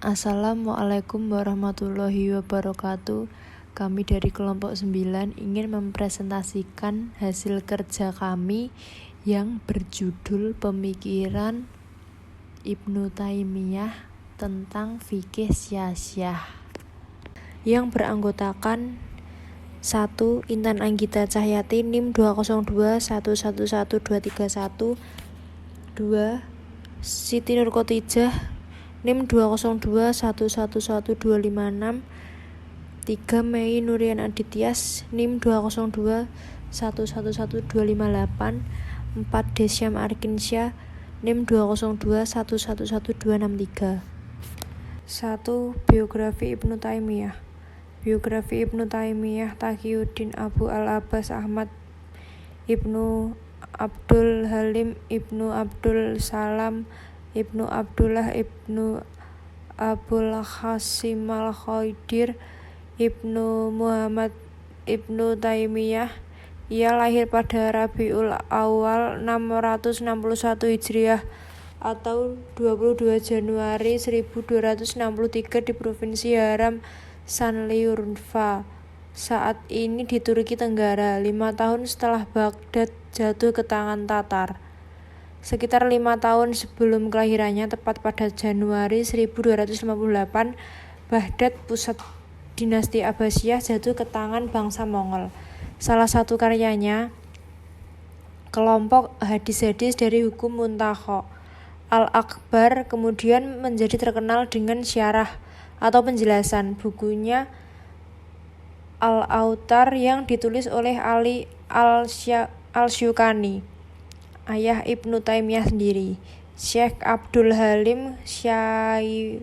Assalamualaikum warahmatullahi wabarakatuh. Kami dari kelompok 9 ingin mempresentasikan hasil kerja kami yang berjudul Pemikiran Ibnu Taimiyah tentang Fikih Syasyah, yang beranggotakan 1. Intan Anggita Cahyati NIM 202111231, 2. Siti Nur Khotijah NIM 202111256, 3. Mei Nurian Adityas NIM 202111258, 4. Desyam Arkinsyah NIM 202111263. 1. Biografi Ibnu Taimiyah. Biografi Ibnu Taimiyah Taqiyuddin Abu al-Abbas Ahmad Ibnu Abdul Halim Ibnu Abdul Salam Ibnu Abdullah Ibnu Abul Qasim al-Khadir Ibnu Muhammad Ibnu Taimiyah. Ia lahir pada Rabiul Awal 661 Hijriah atau 22 Januari 1263 di Provinsi Haram Sanliurfa, saat ini di Turki Tenggara, 5 tahun setelah Baghdad jatuh ke tangan Tatar. Sekitar 5 tahun sebelum kelahirannya, tepat pada Januari 1258, Baghdad, pusat dinasti Abbasiyah, jatuh ke tangan bangsa Mongol. Salah satu karyanya, kelompok hadis-hadis dari hukum Muntakha Al-Akbar, kemudian menjadi terkenal dengan syarah atau penjelasan bukunya Al-Autar yang ditulis oleh Ali Al-Syukani, ayah Ibnu Taimiyah sendiri. Syekh Abdul Halim Syaibuddin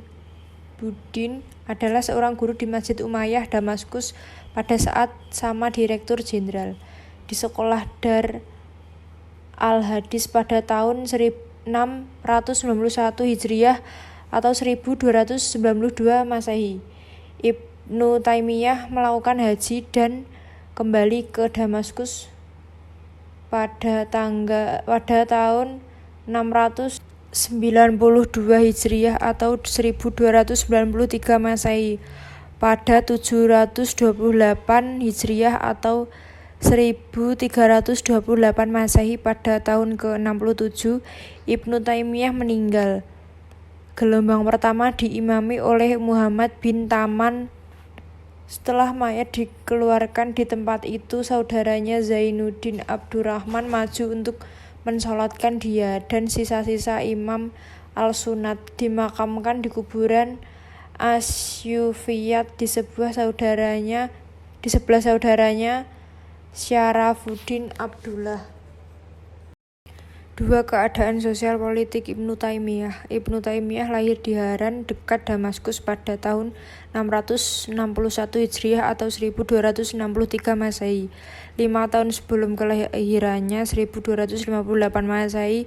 adalah seorang guru di Masjid Umayyah, Damaskus pada saat sama Direktur Jenderal di Sekolah Dar Al-Hadis pada tahun 691 Hijriah atau 1292 Masehi. Ibnu Taimiyah melakukan haji dan kembali ke Damaskus pada tahun 692 Hijriah atau 1293 Masehi. Pada 728 Hijriah atau 1328 Masehi, pada tahun ke-67 Ibnu Taimiyah meninggal. Gelombang pertama diimami oleh Muhammad bin Taman. Setelah mayat dikeluarkan di tempat itu, saudaranya Zainuddin Abdurrahman maju untuk mensolatkan dia, dan sisa-sisa Imam al-Sunnat dimakamkan di kuburan Asyufiyat di sebelah saudaranya Syarafuddin Abdullah. 2. Keadaan sosial politik Ibnu Taimiyah. Ibnu Taimiyah lahir di Haran dekat Damaskus pada tahun 661 Hijriah atau 1263 Masehi. 5 tahun sebelum kelahirannya, 1258 Masehi,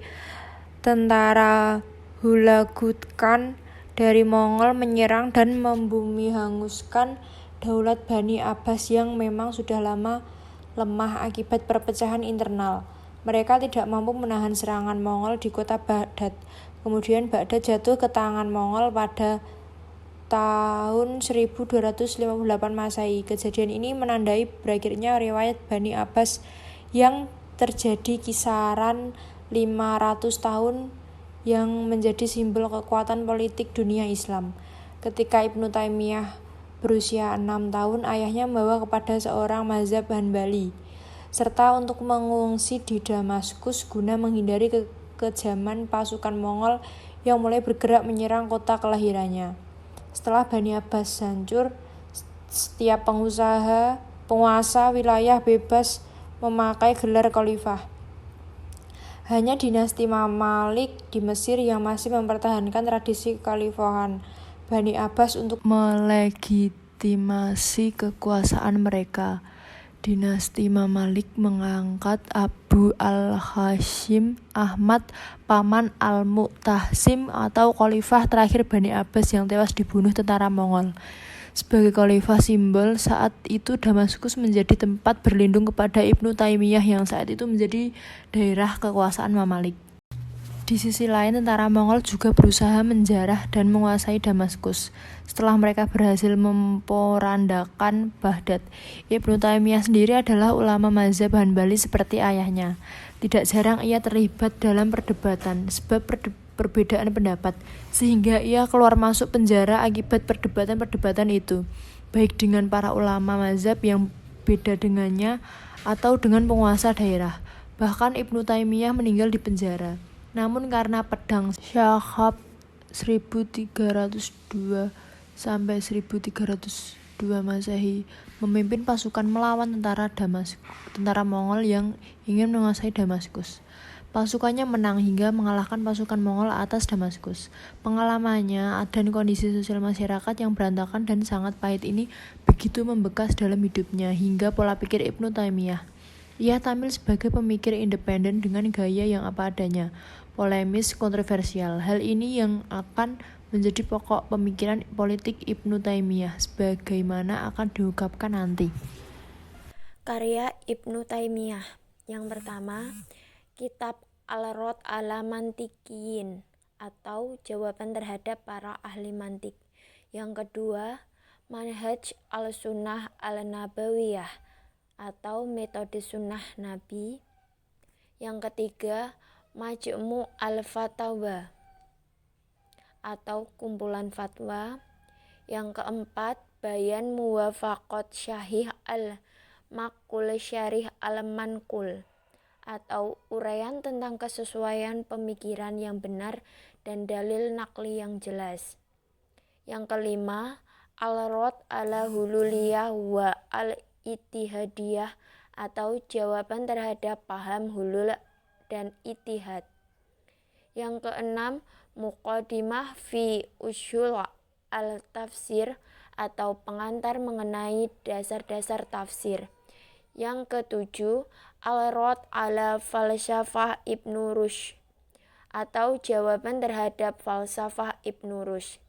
tentara Hulagu Khan dari Mongol menyerang dan membumi hanguskan daulat Bani Abbas yang memang sudah lama lemah akibat perpecahan internal. Mereka tidak mampu menahan serangan Mongol di kota Baghdad. Kemudian Baghdad jatuh ke tangan Mongol pada tahun 1258 Masehi. Kejadian ini menandai berakhirnya riwayat Bani Abbas yang terjadi kisaran 500 tahun, yang menjadi simbol kekuatan politik dunia Islam. Ketika Ibnu Taimiyah berusia 6 tahun, ayahnya membawa kepada seorang mazhab Hanbali, serta untuk mengungsi di Damaskus guna menghindari kekejaman pasukan Mongol yang mulai bergerak menyerang kota kelahirannya. Setelah Bani Abbas hancur, setiap penguasa wilayah bebas memakai gelar khalifah. Hanya dinasti Mamalik di Mesir yang masih mempertahankan tradisi kekhalifahan Bani Abbas untuk melegitimasi kekuasaan mereka. Dinasti Mamalik mengangkat Abu al-Hashim Ahmad, paman al-Mu'tasim atau khalifah terakhir Bani Abbas yang tewas dibunuh tentara Mongol. Sebagai khalifah simbol, saat itu Damaskus menjadi tempat berlindung kepada Ibnu Taimiyah yang saat itu menjadi daerah kekuasaan Mamalik. Di sisi lain, tentara Mongol juga berusaha menjarah dan menguasai Damaskus. Setelah mereka berhasil memporandakan Baghdad, Ibnu Taimiyah sendiri adalah ulama mazhab Hanbali seperti ayahnya. Tidak jarang ia terlibat dalam perdebatan sebab perbedaan pendapat, sehingga ia keluar masuk penjara akibat perdebatan-perdebatan itu, baik dengan para ulama mazhab yang beda dengannya atau dengan penguasa daerah. Bahkan Ibnu Taimiyah meninggal di penjara. Namun karena pedang Syahab 1302 sampai 1302 Masehi memimpin pasukan melawan tentara Mongol yang ingin menguasai Damaskus. Pasukannya menang hingga mengalahkan pasukan Mongol atas Damaskus. Pengalamannya dan kondisi sosial masyarakat yang berantakan dan sangat pahit ini begitu membekas dalam hidupnya hingga pola pikir Ibnu Taimiyah. Ia tampil sebagai pemikir independen dengan gaya yang apa adanya, polemis, kontroversial. Hal ini yang akan menjadi pokok pemikiran politik Ibnu Taimiyah sebagaimana akan diungkapkan nanti. Karya Ibnu Taimiyah. Yang pertama, Kitab Al-Rad ala Mantiqiyin atau jawaban terhadap para ahli mantik. Yang kedua, Manhaj al-Sunnah al-Nabawiyah atau metode sunnah Nabi. Yang ketiga, Majmu' al-Fatawa atau kumpulan fatwa. Yang keempat, Bayan Muwafaqat Syahih al-Maqul Syarih al-Manqul atau uraian tentang kesesuaian pemikiran yang benar dan dalil nakli yang jelas. Yang kelima, Al-Rad ala Hululiyah wa al-Ittihadiyah atau jawaban terhadap paham hulul dan ittihad. Yang keenam, Muqaddimah fi usul al-tafsir atau pengantar mengenai dasar-dasar tafsir. Yang ketujuh, Al-Rad ala Falsafah Ibnu Rushd atau jawaban terhadap falsafah Ibnu Rushd.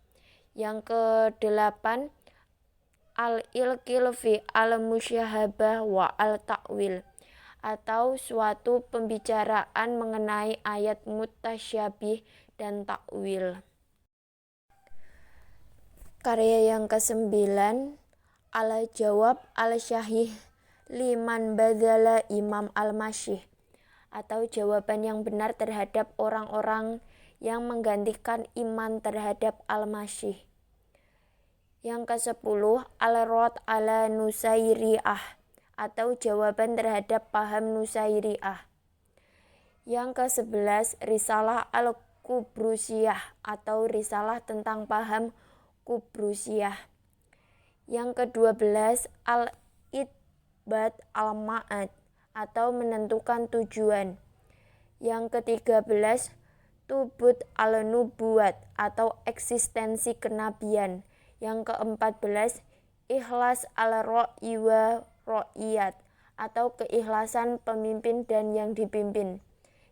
Yang kedelapan, Al-Ilqil fi al-Musyahabah wa al-Ta'wil atau suatu pembicaraan mengenai ayat mutasyabih dan takwil. Karya yang kesembilan, Al-Jawab al-Syahih liman badzala Imam al-Masyih atau jawaban yang benar terhadap orang-orang yang menggantikan iman terhadap al-Masyih. Yang ke-10, Al-Rad ala Nusairiyah atau jawaban terhadap paham Nusairiyah. Yang ke-11, Risalah al-Qubrusiyah atau risalah tentang paham Qubrusiyah. Yang ke-12, Al-Itbat al-Ma'ad atau menentukan tujuan. Yang ke-13, Tubut al-Nubuwat atau eksistensi kenabian. Yang ke-14, Ikhlas al-Ra'i wa Ra'iyat atau keikhlasan pemimpin dan yang dipimpin.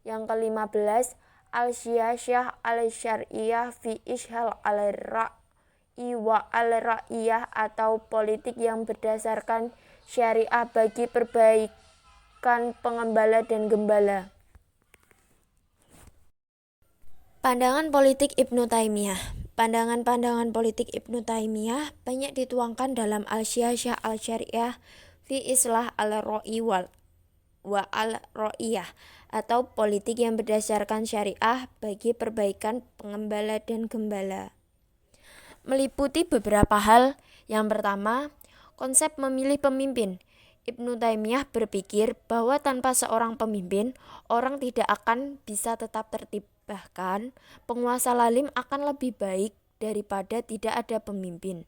Yang ke-15, Al-Siyasah al-Syar'iyah fi Ishal al-Ra'i wa al-Ra'iyah atau politik yang berdasarkan syariah bagi perbaikan pengembala dan gembala. Pandangan politik Ibnu Taimiyah. Pandangan-pandangan politik Ibnu Taimiyah banyak dituangkan dalam Al-Siyasah al-Syar'iyah fi Islah al-Ra'i wa al-Ra'iyah atau politik yang berdasarkan syariah bagi perbaikan pengembala dan gembala. Meliputi beberapa hal. Yang pertama, konsep memilih pemimpin. Ibnu Taimiyah berpikir bahwa tanpa seorang pemimpin, orang tidak akan bisa tetap tertib. Bahkan, penguasa lalim akan lebih baik daripada tidak ada pemimpin.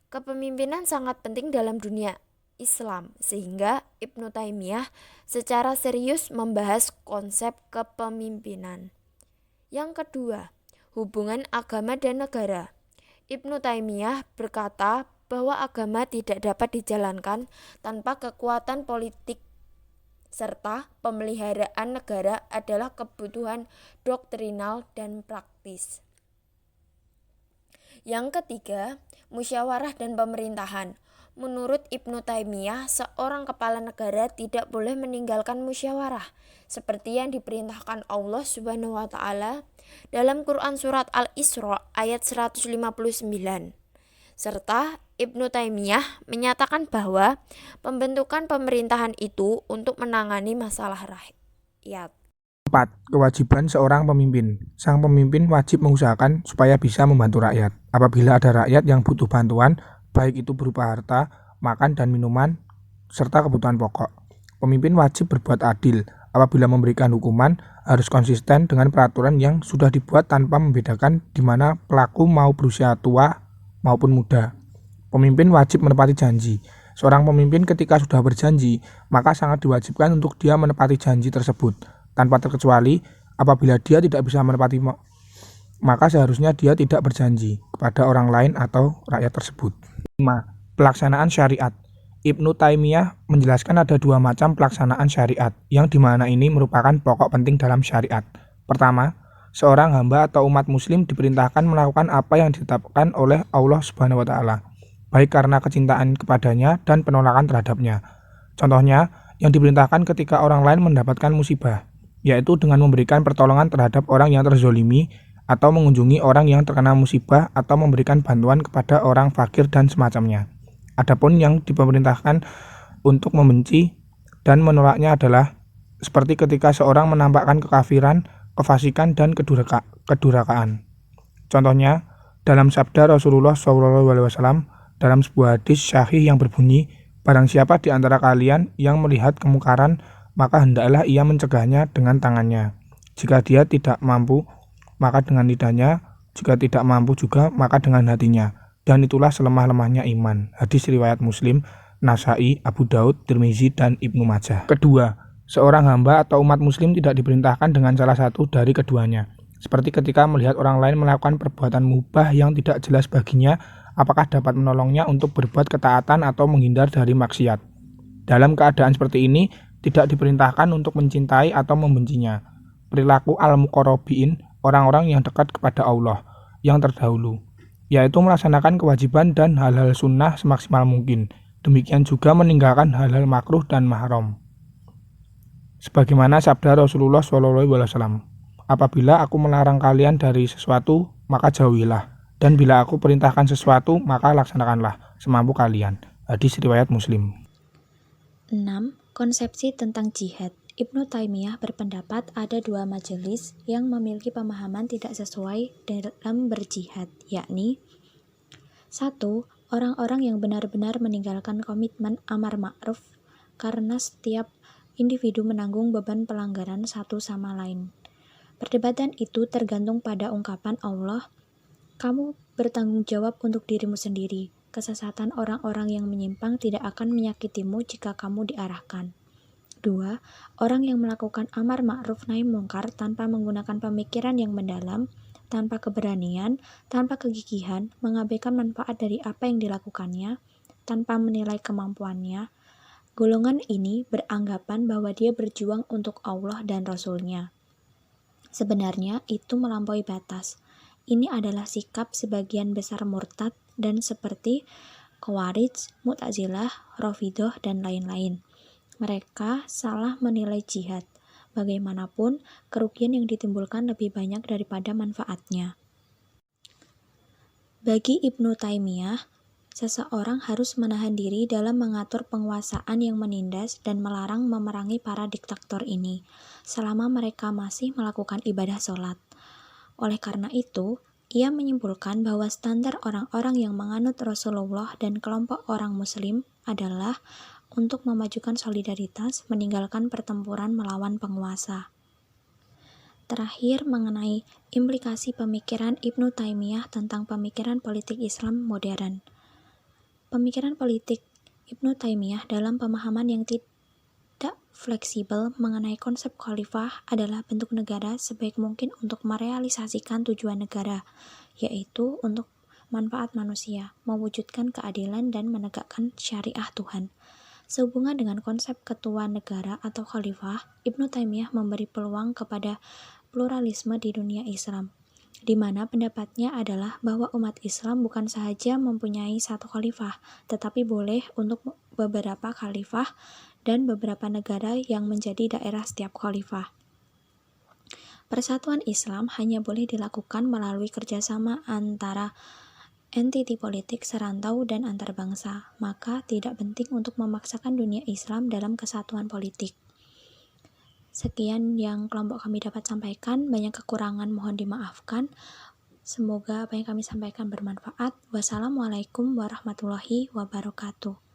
Kepemimpinan sangat penting dalam dunia Islam, sehingga Ibnu Taimiyah secara serius membahas konsep kepemimpinan. Yang kedua, hubungan agama dan negara. Ibnu Taimiyah berkata bahwa agama tidak dapat dijalankan tanpa kekuatan politik, serta pemeliharaan negara adalah kebutuhan doktrinal dan praktis. Yang ketiga, musyawarah dan pemerintahan. Menurut Ibnu Taimiyah, seorang kepala negara tidak boleh meninggalkan musyawarah seperti yang diperintahkan Allah Subhanahu wa taala dalam Quran surat Al-Isra ayat 159. Serta Ibnu Taimiyah menyatakan bahwa pembentukan pemerintahan itu untuk menangani masalah rakyat. 4. Kewajiban seorang pemimpin. Sang pemimpin wajib mengusahakan supaya bisa membantu rakyat. Apabila ada rakyat yang butuh bantuan, baik itu berupa harta, makan dan minuman, serta kebutuhan pokok. Pemimpin wajib berbuat adil. Apabila memberikan hukuman, harus konsisten dengan peraturan yang sudah dibuat tanpa membedakan di mana pelaku mau berusia tua maupun muda. Pemimpin wajib menepati janji. Seorang pemimpin ketika sudah berjanji, maka sangat diwajibkan untuk dia menepati janji tersebut. Tanpa terkecuali, apabila dia tidak bisa menepati, maka seharusnya dia tidak berjanji kepada orang lain atau rakyat tersebut. 5. Pelaksanaan syariat. Ibnu Taimiyah menjelaskan ada dua macam pelaksanaan syariat, yang dimana ini merupakan pokok penting dalam syariat. Pertama, seorang hamba atau umat muslim diperintahkan melakukan apa yang ditetapkan oleh Allah Subhanahu wa taala, baik karena kecintaan kepadanya dan penolakan terhadapnya. Contohnya, yang diperintahkan ketika orang lain mendapatkan musibah, yaitu dengan memberikan pertolongan terhadap orang yang terzolimi, atau mengunjungi orang yang terkena musibah, atau memberikan bantuan kepada orang fakir dan semacamnya. Adapun yang diperintahkan untuk membenci dan menolaknya adalah seperti ketika seorang menampakkan kekafiran, kefasikan, dan kedurhakaan. Contohnya, dalam sabda Rasulullah SAW dalam sebuah hadis syahih yang berbunyi, barang siapa di antara kalian yang melihat kemungkaran, maka hendaklah ia mencegahnya dengan tangannya. Jika dia tidak mampu, maka dengan lidahnya. Jika tidak mampu juga, maka dengan hatinya. Dan itulah selemah-lemahnya iman. Hadis riwayat Muslim, Nasai, Abu Daud, Tirmizi, dan Ibnu Majah. Kedua, seorang hamba atau umat muslim tidak diperintahkan dengan salah satu dari keduanya. Seperti ketika melihat orang lain melakukan perbuatan mubah yang tidak jelas baginya, apakah dapat menolongnya untuk berbuat ketaatan atau menghindar dari maksiat. Dalam keadaan seperti ini, tidak diperintahkan untuk mencintai atau membencinya. Perilaku al-muqarrabiin, orang-orang yang dekat kepada Allah, yang terdahulu, yaitu melaksanakan kewajiban dan hal-hal sunnah semaksimal mungkin. Demikian juga meninggalkan hal-hal makruh dan mahram. Sebagaimana sabda Rasulullah SAW, apabila aku melarang kalian dari sesuatu, maka jauhilah. Dan bila aku perintahkan sesuatu, maka laksanakanlah semampu kalian. Hadis riwayat Muslim. 6. Konsepsi tentang jihad. Ibnu Taimiyah berpendapat ada dua majelis yang memiliki pemahaman tidak sesuai dalam berjihad, yakni 1. Orang-orang yang benar-benar meninggalkan komitmen amar ma'ruf karena setiap individu menanggung beban pelanggaran satu sama lain. Perdebatan itu tergantung pada ungkapan Allah, kamu bertanggung jawab untuk dirimu sendiri. Kesesatan orang-orang yang menyimpang tidak akan menyakitimu jika kamu diarahkan. 2. Orang yang melakukan amar ma'ruf nahi mungkar tanpa menggunakan pemikiran yang mendalam, tanpa keberanian, tanpa kegigihan, mengabaikan manfaat dari apa yang dilakukannya, tanpa menilai kemampuannya. Golongan ini beranggapan bahwa dia berjuang untuk Allah dan Rasul-Nya. Sebenarnya itu melampaui batas. Ini adalah sikap sebagian besar murtad dan seperti Khawarij, Mu'tazilah, Rafidhah, dan lain-lain. Mereka salah menilai jihad. Bagaimanapun, kerugian yang ditimbulkan lebih banyak daripada manfaatnya. Bagi Ibnu Taimiyah, seseorang harus menahan diri dalam mengatur penguasaan yang menindas dan melarang memerangi para diktator ini, selama mereka masih melakukan ibadah sholat. Oleh karena itu, ia menyimpulkan bahwa standar orang-orang yang menganut Rasulullah dan kelompok orang Muslim adalah untuk memajukan solidaritas, meninggalkan pertempuran melawan penguasa. Terakhir, mengenai implikasi pemikiran Ibnu Taimiyah tentang pemikiran politik Islam modern. Pemikiran politik Ibnu Taimiyah dalam pemahaman yang tidak fleksibel mengenai konsep khalifah adalah bentuk negara sebaik mungkin untuk merealisasikan tujuan negara, yaitu untuk manfaat manusia, mewujudkan keadilan dan menegakkan syariah Tuhan. Sehubungan dengan konsep ketua negara atau khalifah, Ibnu Taimiyah memberi peluang kepada pluralisme di dunia Islam. di mana pendapatnya adalah bahwa umat Islam bukan saja mempunyai satu khalifah, tetapi boleh untuk beberapa khalifah dan beberapa negara yang menjadi daerah setiap khalifah. Persatuan Islam hanya boleh dilakukan melalui kerjasama antara entiti politik serantau dan antar bangsa, maka tidak penting untuk memaksakan dunia Islam dalam kesatuan politik. Sekian yang kelompok kami dapat sampaikan, banyak kekurangan mohon dimaafkan. Semoga apa yang kami sampaikan bermanfaat. Wassalamualaikum warahmatullahi wabarakatuh.